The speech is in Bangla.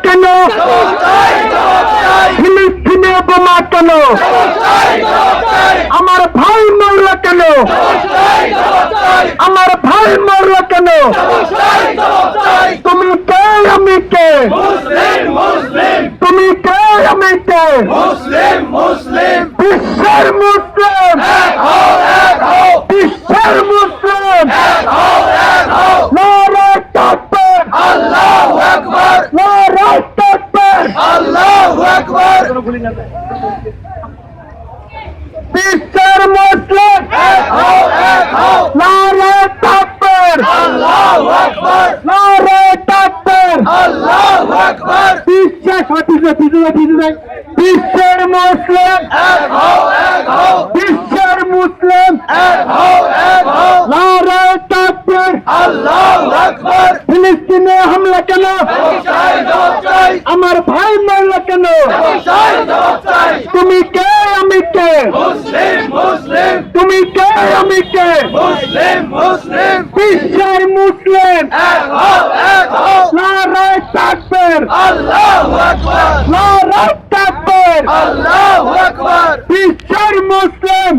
কেন? ফিলিস্তিনে বোমা কেন? আমার ভাই মরল কেন? আমার ভাই মরল কেন? তুমি কে আমি কে? তুমি কে আমি কে? বিশ্বের মুসলিম, বিশ্বের মুসলিম, নারায়ে তাকবীর, নারায়ে তাকবীর, বিশ্বের মুসলিম, নারায়ে তাকবীর, নারায়ে তাকবীর, বিশ্বের মুসলিম, বিশ্বের মুসলিম, নারায়ে তাকবীর, ফিলিস্তিনে হামলা কেন? আমার ভাই মরল কেন? তুমি কে আমি কে? তুমি কে আমি কে? বিশ্বের মুসলিম, নারায়ে তাকবীর, নারায়ে তাকবীর, বিশ্বের মুসলিম।